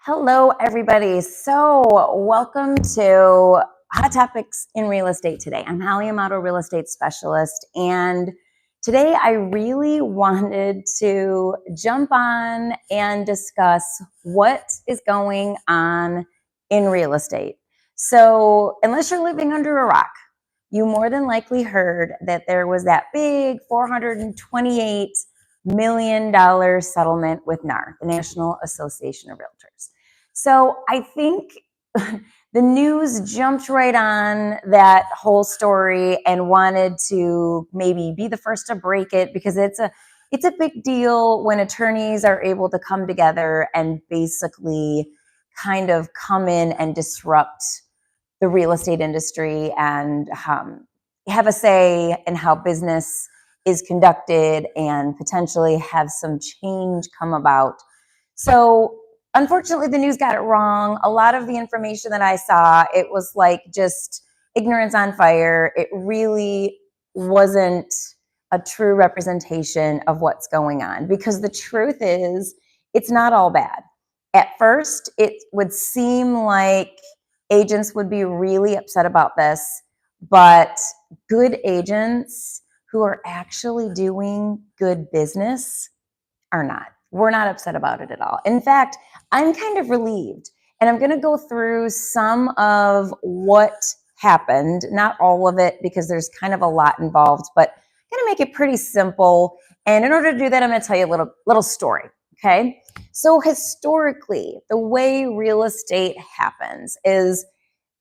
Hello, everybody. So, welcome to Hot Topics in Real Estate today. I'm Holly Amato, real estate specialist, and today I really wanted to jump on and discuss what is going on in real estate. So, unless you're living under a rock, you more than likely heard that there was that big $428 million settlement with NAR, the National Association of Realtors. So I think the news jumped right on that whole story and wanted to maybe be the first to break it because it's a big deal when attorneys are able to come together and basically kind of come in and disrupt the real estate industry and have a say in how business is conducted and potentially have some change come about. So unfortunately, the news got it wrong. A lot of the information that I saw, it was like just ignorance on fire. It really wasn't a true representation of what's going on because the truth is, it's not all bad. At first, it would seem like agents would be really upset about this, but good agents who are actually doing good business are not. We're not upset about it at all. In fact, I'm kind of relieved. And I'm going to go through some of what happened, not all of it, because there's kind of a lot involved, but I'm going to make it pretty simple. And in order to do that, I'm going to tell you a little story. Okay. So historically, the way real estate happens is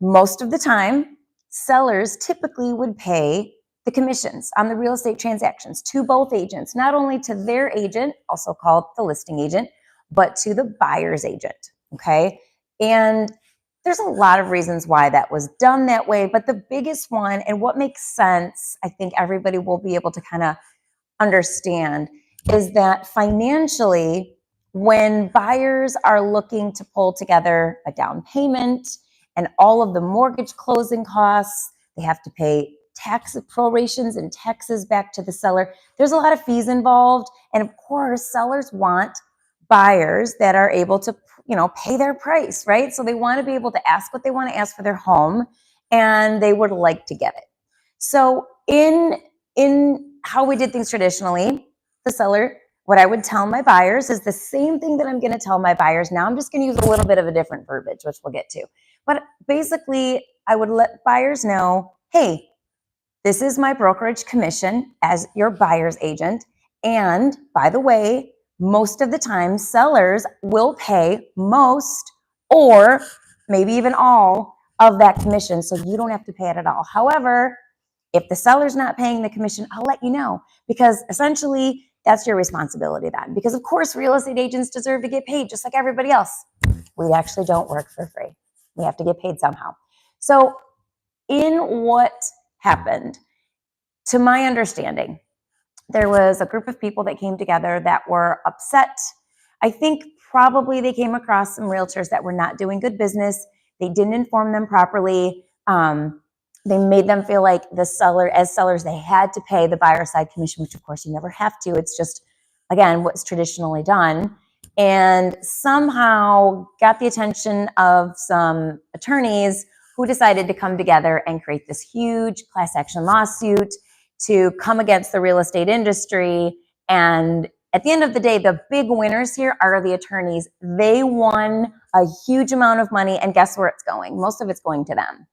most of the time, sellers typically would pay the commissions on the real estate transactions to both agents, not only to their agent, also called the listing agent, but to the buyer's agent, okay? And there's a lot of reasons why that was done that way, but the biggest one, and what makes sense, I think everybody will be able to kind of understand, is that financially, when buyers are looking to pull together a down payment and all of the mortgage closing costs, they have to pay tax prorations and taxes back to the seller. There's a lot of fees involved. And of course, sellers want buyers that are able to, pay their price, right? So they want to be able to ask what they want to ask for their home, and they would like to get it. So in how we did things traditionally, the seller, what I would tell my buyers is the same thing that I'm going to tell my buyers now. I'm just going to use a little bit of a different verbiage, which we'll get to. But basically, I would let buyers know, hey, this is my brokerage commission as your buyer's agent. And by the way, most of the time, sellers will pay most or maybe even all of that commission. So you don't have to pay it at all. However, if the seller's not paying the commission, I'll let you know, because essentially that's your responsibility then. Because of course, real estate agents deserve to get paid just like everybody else. We actually don't work for free. We have to get paid somehow. So in what happened, to my understanding, there was a group of people that came together that were upset. I think probably they came across some realtors that were not doing good business. They didn't inform them properly. They made them feel like as sellers, they had to pay the buyer side commission, which of course you never have to. It's just, again, what's traditionally done. And somehow got the attention of some attorneys who decided to come together and create this huge class action lawsuit to come against the real estate industry. And at the end of the day, the big winners here are the attorneys. They won a huge amount of money, and guess where it's going? Most of it's going to them.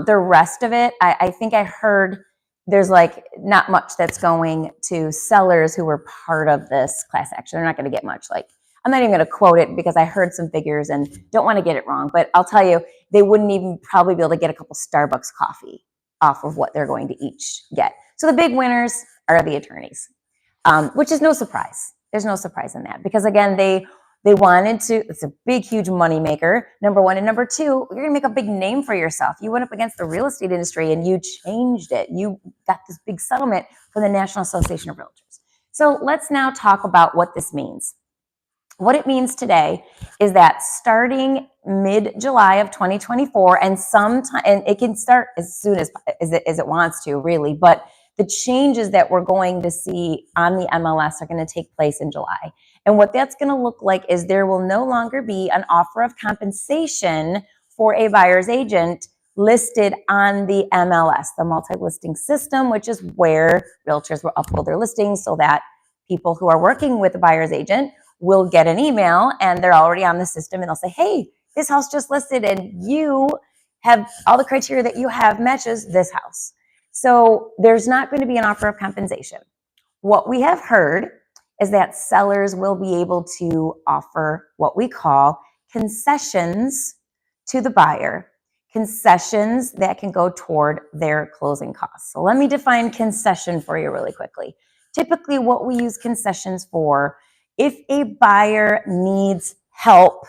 The rest of it, I think I heard there's like not much that's going to sellers who were part of this class action. They're not going to get much. Like, I'm not even going to quote it because I heard some figures and don't want to get it wrong, but I'll tell you, they wouldn't even probably be able to get a couple Starbucks coffee off of what they're going to each get. So the big winners are the attorneys, which is no surprise. There's no surprise in that because, again, they wanted to, it's a big, huge money maker, number one. And number two, you're going to make a big name for yourself. You went up against the real estate industry and you changed it. You got this big settlement from the National Association of Realtors. So let's now talk about what this means. What it means today is that starting mid-July of 2024, and it can start as soon as it wants to, really, but the changes that we're going to see on the MLS are going to take place in July. And what that's going to look like is there will no longer be an offer of compensation for a buyer's agent listed on the MLS, the multi-listing system, which is where realtors will upload their listings so that people who are working with a buyer's agent will get an email and they're already on the system and they'll say, hey, this house just listed and you have all the criteria that you have matches this house. So there's not going to be an offer of compensation. What we have heard is that sellers will be able to offer what we call concessions to the buyer, concessions that can go toward their closing costs. So let me define concession for you really quickly. Typically, what we use concessions for, if a buyer needs help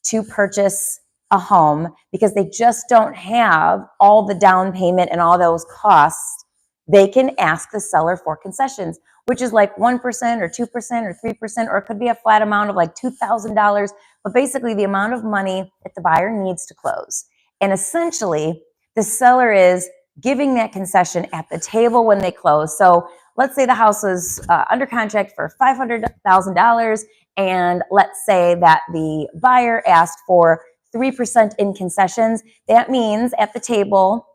to purchase a home because they just don't have all the down payment and all those costs, they can ask the seller for concessions, which is like 1% or 2% or 3%, or it could be a flat amount of like $2,000, but basically the amount of money that the buyer needs to close. And essentially, the seller is giving that concession at the table when they close. So let's say the house is under contract for $500,000, and let's say that the buyer asked for 3% in concessions. That means at the table,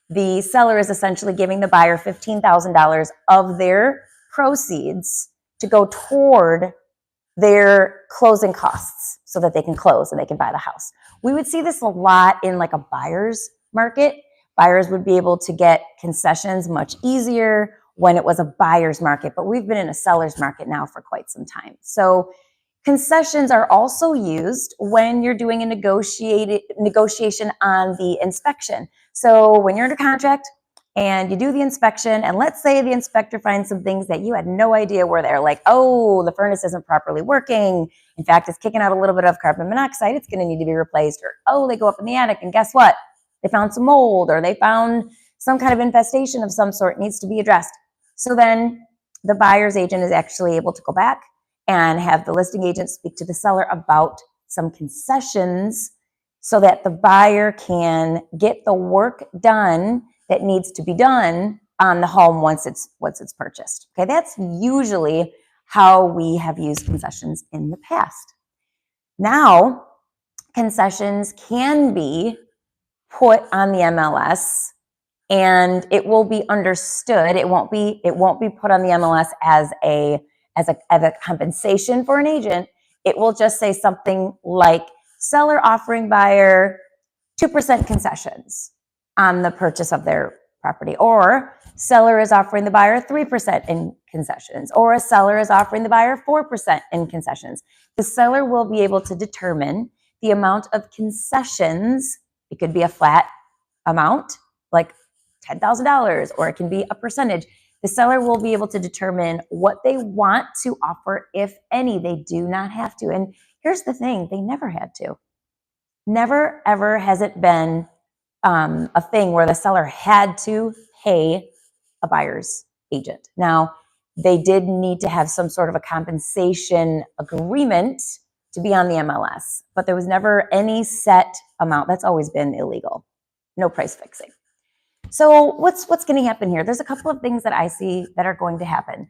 the seller is essentially giving the buyer $15,000 of their proceeds to go toward their closing costs so that they can close and they can buy the house. We would see this a lot in like a buyer's market. Buyers would be able to get concessions much easier when it was a buyer's market, but we've been in a seller's market now for quite some time. So concessions are also used when you're doing a negotiation on the inspection. So when you're under contract and you do the inspection, and let's say the inspector finds some things that you had no idea were there, like, oh, the furnace isn't properly working. In fact, it's kicking out a little bit of carbon monoxide. It's going to need to be replaced. Or, oh, they go up in the attic and guess what? They found some mold, or they found some kind of infestation of some sort needs to be addressed. So then the buyer's agent is actually able to go back and have the listing agent speak to the seller about some concessions so that the buyer can get the work done that needs to be done on the home once it's purchased. Okay, that's usually how we have used concessions in the past. Now, concessions can be put on the MLS and it will be understood. It won't be put on the MLS as a compensation for an agent. It will just say something like seller offering buyer 2% concessions on the purchase of their property, or seller is offering the buyer 3% in concessions, or a seller is offering the buyer 4% in concessions. The seller will be able to determine the amount of concessions. It could be a flat amount, like $10,000, or it can be a percentage. The seller will be able to determine what they want to offer, if any. They do not have to. And here's the thing, they never had to. Never, ever has it been a thing where the seller had to pay a buyer's agent. Now, they did need to have some sort of a compensation agreement to be on the MLS, but there was never any set amount. That's always been illegal. No price fixing. So what's going to happen here? There's a couple of things that I see that are going to happen.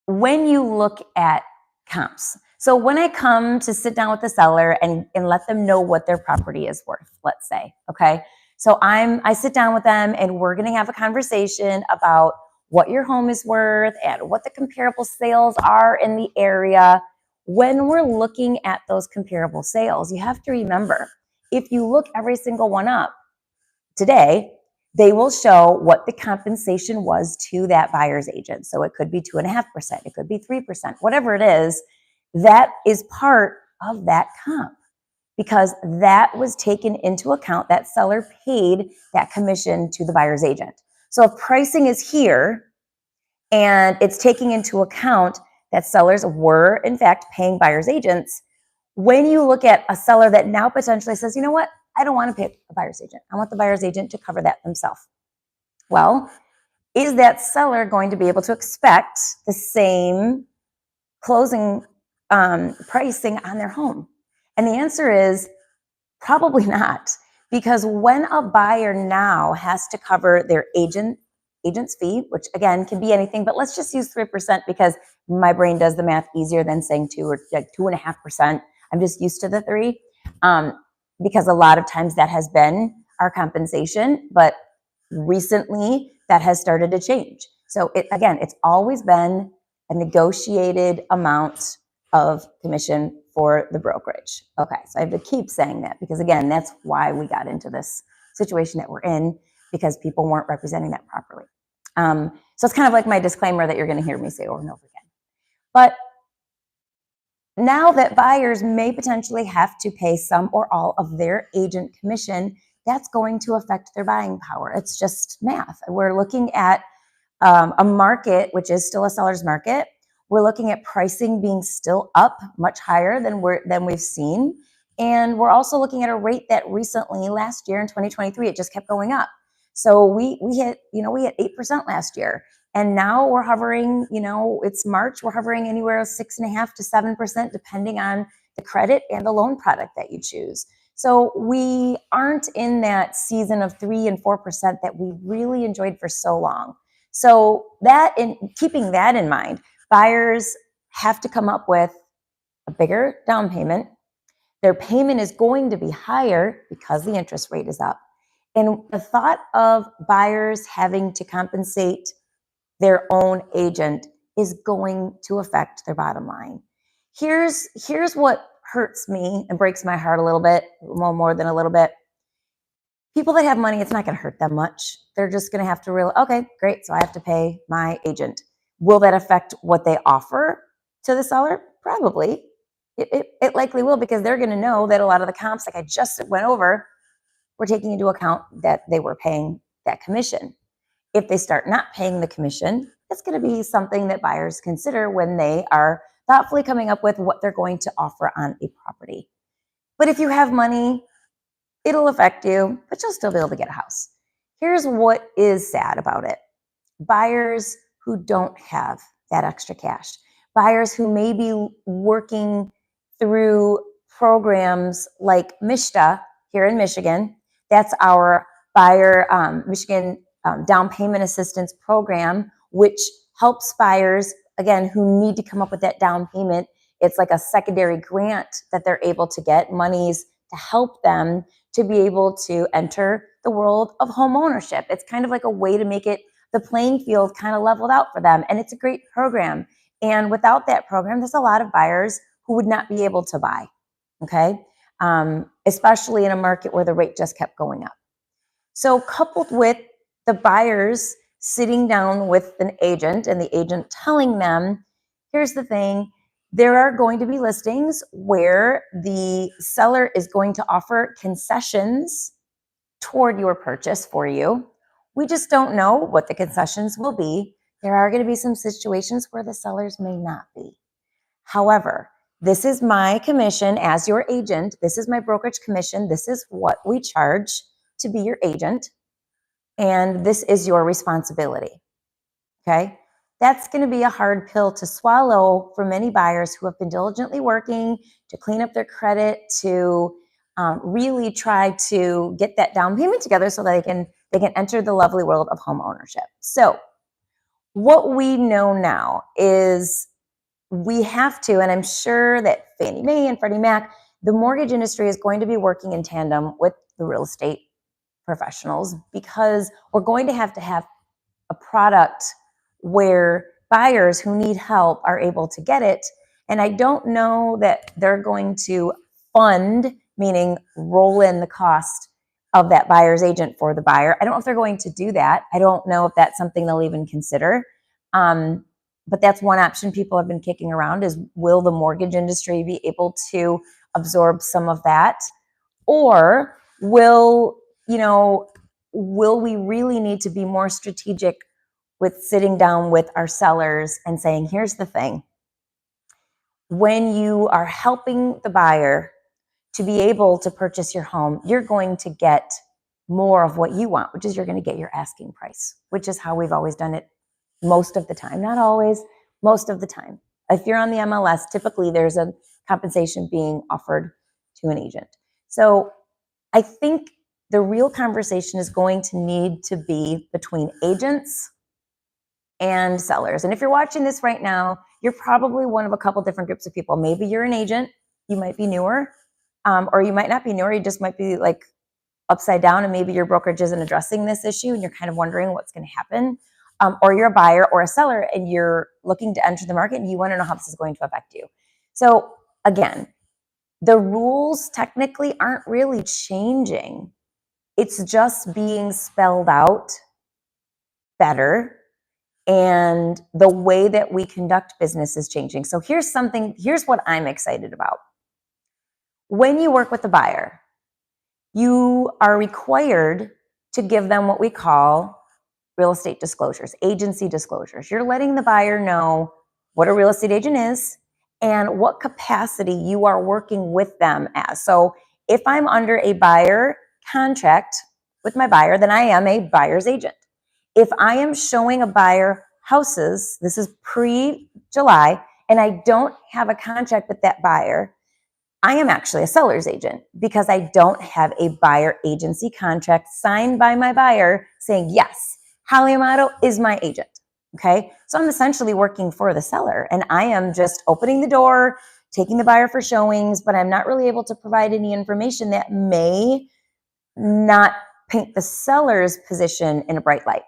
When you look at comps, so when I come to sit down with the seller and let them know what their property is worth, let's say, okay? So I sit down with them and we're going to have a conversation about what your home is worth and what the comparable sales are in the area. When we're looking at those comparable sales, you have to remember, if you look every single one up today, they will show what the compensation was to that buyer's agent. So it could be 2.5%, it could be 3%, whatever it is. That is part of that comp because that was taken into account. That seller paid that commission to the buyer's agent. So if pricing is here and it's taking into account that sellers were in fact paying buyer's agents, when you look at a seller that now potentially says, you know what, I don't want to pay a buyer's agent. I want the buyer's agent to cover that themselves. Well, is that seller going to be able to expect the same closing pricing on their home? And the answer is probably not, because when a buyer now has to cover their agent agent's fee, which again can be anything, but let's just use 3% because my brain does the math easier than saying 2 or like 2.5%. I'm just used to the 3, because a lot of times that has been our compensation, but recently that has started to change. So it's always been a negotiated amount of commission for the brokerage. Okay, so I have to keep saying that because again, that's why we got into this situation that we're in, because people weren't representing that properly. So it's kind of like my disclaimer that you're going to hear me say over and over again. But now that buyers may potentially have to pay some or all of their agent commission, that's going to affect their buying power. It's just math. We're looking at a market, which is still a seller's market. We're looking at pricing being still up much higher than we've seen. And we're also looking at a rate that recently, last year in 2023, it just kept going up. So we hit 8% last year. And now we're hovering, it's March, we're hovering anywhere 6.5% to 7%, depending on the credit and the loan product that you choose. So we aren't in that season of 3% and 4% that we really enjoyed for so long. So keeping that in mind, buyers have to come up with a bigger down payment. Their payment is going to be higher because the interest rate is up. And the thought of buyers having to compensate their own agent is going to affect their bottom line. Here's what hurts me and breaks my heart a little bit, well, more than a little bit. People that have money, it's not going to hurt them much. They're just going to have to realize, okay, great, so I have to pay my agent. Will that affect what they offer to the seller? Probably. It likely will, because they're going to know that a lot of the comps, like I just went over, were taking into account that they were paying that commission. If they start not paying the commission, it's going to be something that buyers consider when they are thoughtfully coming up with what they're going to offer on a property. But if you have money, it'll affect you, but you'll still be able to get a house. Here's what is sad about it. Buyers who don't have that extra cash, buyers who may be working through programs like MISHDA here in Michigan. That's our Michigan down payment assistance program, which helps buyers, again, who need to come up with that down payment. It's like a secondary grant that they're able to get, monies to help them to be able to enter the world of home ownership. It's kind of like a way to make it the playing field kind of leveled out for them. And it's a great program. And without that program, there's a lot of buyers who would not be able to buy, okay? Especially in a market where the rate just kept going up. So coupled with the buyers sitting down with an agent and the agent telling them, here's the thing, there are going to be listings where the seller is going to offer concessions toward your purchase for you. We just don't know what the concessions will be. There are going to be some situations where the sellers may not be. However, this is my commission as your agent. This is my brokerage commission. This is what we charge to be your agent. And this is your responsibility. Okay? That's going to be a hard pill to swallow for many buyers who have been diligently working to clean up their credit, to really try to get that down payment together so that they can enter the lovely world of home ownership. So what we know now is we have to, and I'm sure that Fannie Mae and Freddie Mac, the mortgage industry is going to be working in tandem with the real estate professionals, because we're going to have a product where buyers who need help are able to get it. And I don't know that they're going to fund, meaning roll in the cost of that buyer's agent for the buyer. I don't know if they're going to do that. I don't know if that's something they'll even consider. But that's one option people have been kicking around, is will the mortgage industry be able to absorb some of that? Or will we really need to be more strategic with sitting down with our sellers and saying, here's the thing. When you are helping the buyer to be able to purchase your home, you're going to get more of what you want, which is you're going to get your asking price, which is how we've always done it most of the time. Not always, most of the time. If you're on the MLS, typically there's a compensation being offered to an agent. So I think the real conversation is going to need to be between agents and sellers. And if you're watching this right now, you're probably one of a couple different groups of people. Maybe you're an agent, you might be newer, or you might not be newer, you just might be like upside down, and maybe your brokerage isn't addressing this issue and you're kind of wondering what's going to happen. Or you're a buyer or a seller and you're looking to enter the market and you want to know how this is going to affect you. So again, the rules technically aren't really changing. It's just being spelled out better, and the way that we conduct business is changing. So here's what I'm excited about. When you work with a buyer, you are required to give them what we call real estate disclosures, agency disclosures. You're letting the buyer know what a real estate agent is and what capacity you are working with them as. So if I'm under a buyer contract with my buyer, then I am a buyer's agent. If I am showing a buyer houses, this is pre-July, and I don't have a contract with that buyer, I am actually a seller's agent because I don't have a buyer agency contract signed by my buyer saying, yes, Holly Amato is my agent. Okay. So I'm essentially working for the seller, and I am just opening the door, taking the buyer for showings, but I'm not really able to provide any information that may not paint the seller's position in a bright light.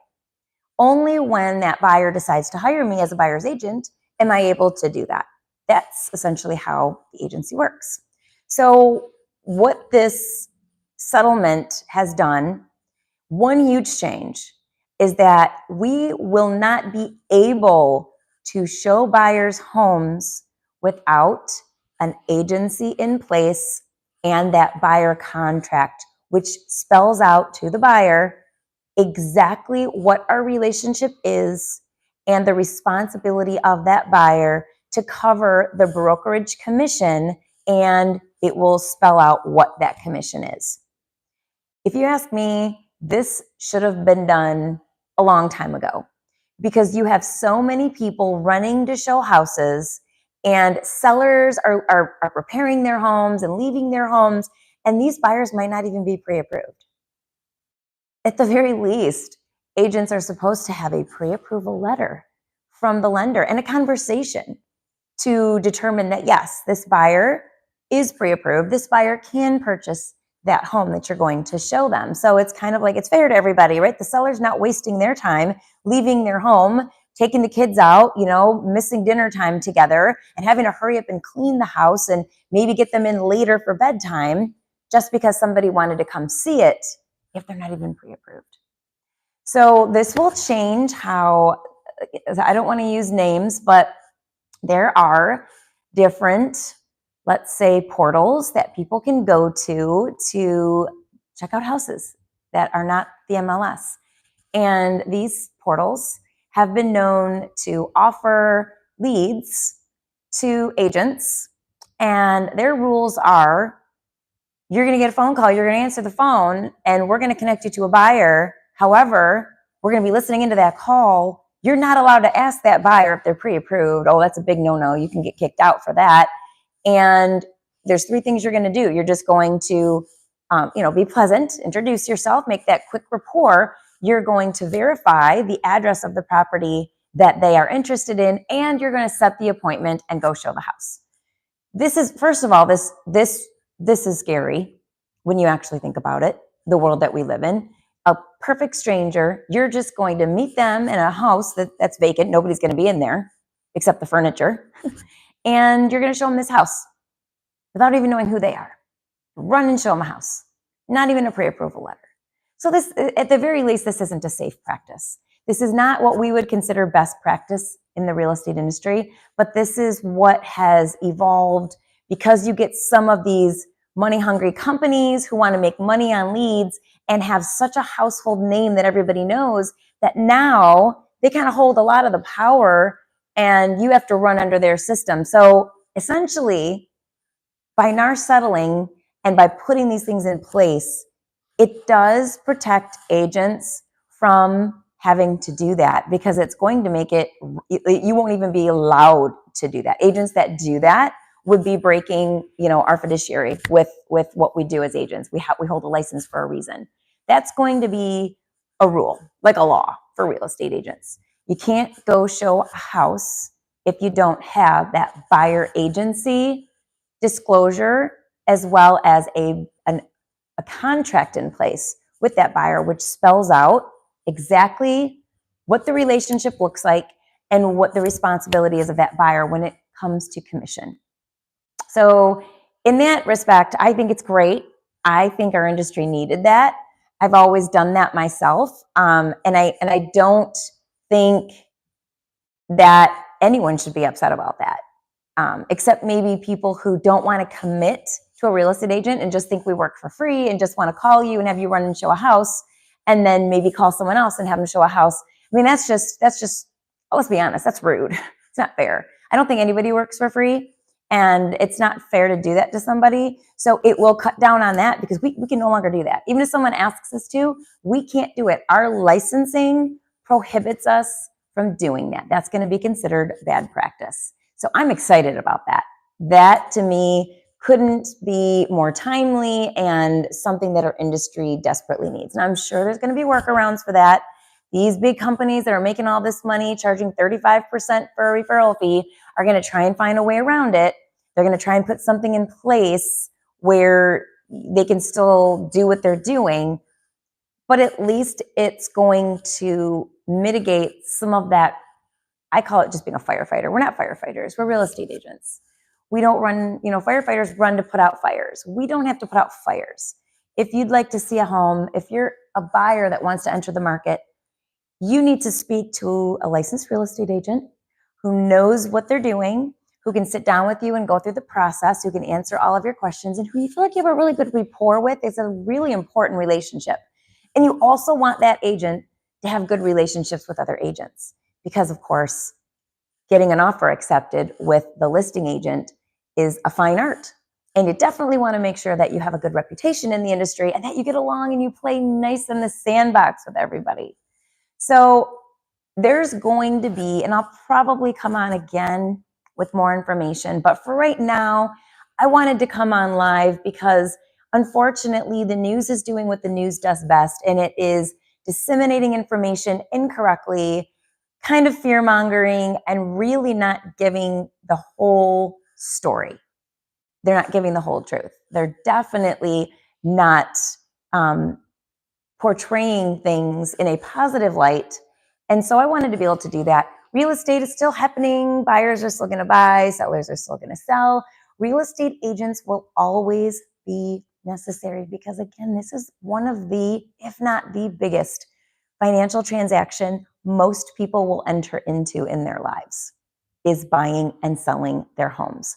Only when that buyer decides to hire me as a buyer's agent am I able to do that. That's essentially how the agency works. So what this settlement has done, one huge change, is that we will not be able to show buyers homes without an agency in place and that buyer contract, which spells out to the buyer exactly what our relationship is and the responsibility of that buyer to cover the brokerage commission, and it will spell out what that commission is. If you ask me, this should have been done a long time ago, because you have so many people running to show houses and sellers are preparing their homes and leaving their homes, and these buyers might not even be pre-approved. At the very least, agents are supposed to have a pre-approval letter from the lender and a conversation to determine that, yes, this buyer is pre-approved. This buyer can purchase that home that you're going to show them. So it's kind of like, it's fair to everybody, right? The seller's not wasting their time leaving their home, taking the kids out, missing dinner time together and having to hurry up and clean the house and maybe get them in later for bedtime just because somebody wanted to come see it if they're not even pre-approved. So this will change how, I don't want to use names, but there are different, let's say, portals that people can go to check out houses that are not the MLS. And these portals have been known to offer leads to agents, and their rules are, you're going to get a phone call, you're going to answer the phone, and we're going to connect you to a buyer. However, we're going to be listening into that call. You're not allowed to ask that buyer if they're pre-approved. Oh, that's a big no-no. You can get kicked out for that. And there's 3 things you're going to do. You're just going to, be pleasant, introduce yourself, make that quick rapport. You're going to verify the address of the property that they are interested in, and you're going to set the appointment and go show the house. This is, first of all, this is scary when you actually think about it, the world that we live in. A perfect stranger, you're just going to meet them in a house that's vacant. Nobody's going to be in there except the furniture. And you're going to show them this house without even knowing who they are. Run and show them a house. Not even a pre-approval letter. So this, at the very least, this isn't a safe practice. This is not what we would consider best practice in the real estate industry, but this is what has evolved because you get some of these money-hungry companies who want to make money on leads and have such a household name that everybody knows that now they kind of hold a lot of the power and you have to run under their system. So essentially, by NAR settling and by putting these things in place, it does protect agents from having to do that, because it's going to make it, you won't even be allowed to do that. Agents that do that would be breaking, our fiduciary with what we do as agents. We hold a license for a reason. That's going to be a rule, like a law for real estate agents. You can't go show a house if you don't have that buyer agency disclosure, as well as a contract in place with that buyer, which spells out exactly what the relationship looks like and what the responsibility is of that buyer when it comes to commission. So in that respect, I think it's great. I think our industry needed that. I've always done that myself. And I don't think that anyone should be upset about that. Except maybe people who don't want to commit to a real estate agent and just think we work for free and just want to call you and have you run and show a house, and then maybe call someone else and have them show a house. I mean, that's just, let's be honest, that's rude. It's not fair. I don't think anybody works for free, and it's not fair to do that to somebody. So it will cut down on that, because we can no longer do that. Even if someone asks us to, we can't do it. Our licensing prohibits us from doing that. That's going to be considered bad practice. So I'm excited about that. That to me couldn't be more timely and something that our industry desperately needs. And I'm sure there's going to be workarounds for that. These big companies that are making all this money, charging 35% for a referral fee, are going to try and find a way around it. They're going to try and put something in place where they can still do what they're doing, but at least it's going to mitigate some of that. I call it just being a firefighter. We're not firefighters. We're real estate agents. We don't run, firefighters run to put out fires. We don't have to put out fires. If you'd like to see a home, if you're a buyer that wants to enter the market, you need to speak to a licensed real estate agent who knows what they're doing, who can sit down with you and go through the process, who can answer all of your questions, and who you feel like you have a really good rapport with. It's a really important relationship. And you also want that agent to have good relationships with other agents. Because, of course, getting an offer accepted with the listing agent is a fine art. And you definitely want to make sure that you have a good reputation in the industry and that you get along and you play nice in the sandbox with everybody. So there's going to be, and I'll probably come on again with more information, but for right now, I wanted to come on live because unfortunately the news is doing what the news does best, and it is disseminating information incorrectly, kind of fear mongering, and really not giving the whole story. They're not giving the whole truth. They're definitely not portraying things in a positive light. And so I wanted to be able to do that. Real estate is still happening. Buyers are still going to buy. Sellers are still going to sell. Real estate agents will always be necessary because, again, this is one of the, if not the biggest financial transaction most people will enter into in their lives, is buying and selling their homes.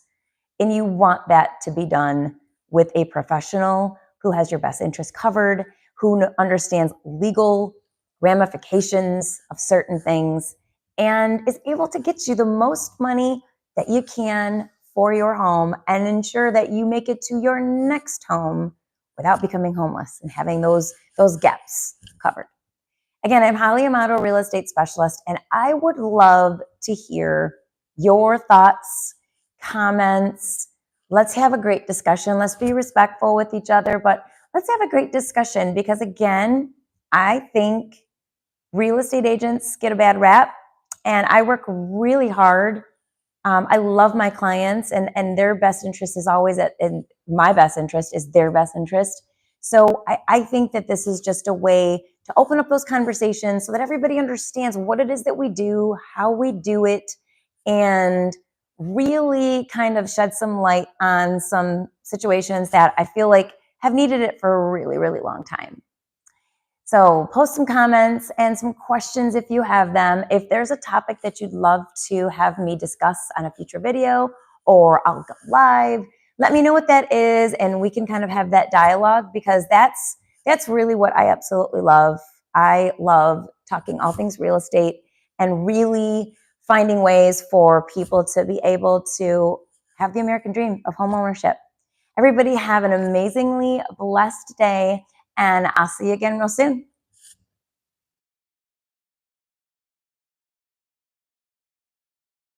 And you want that to be done with a professional who has your best interest covered, who understands legal ramifications of certain things, and is able to get you the most money that you can for your home and ensure that you make it to your next home without becoming homeless and having those gaps covered. Again, I'm Holly Amato, real estate specialist, and I would love to hear your thoughts, comments. Let's have a great discussion. Let's be respectful with each other, but let's have a great discussion because, again, I think real estate agents get a bad rap, and I work really hard. I love my clients, and their best interest is always and my best interest is their best interest. So I think that this is just a way to open up those conversations so that everybody understands what it is that we do, how we do it, and really kind of shed some light on some situations that I feel like have needed it for a really, really long time. So post some comments and some questions if you have them. If there's a topic that you'd love to have me discuss on a future video, or I'll go live, let me know what that is, and we can kind of have that dialogue, because that's really what I absolutely love. I love talking all things real estate and really finding ways for people to be able to have the American dream of home ownership. Everybody have an amazingly blessed day, and I'll see you again real soon.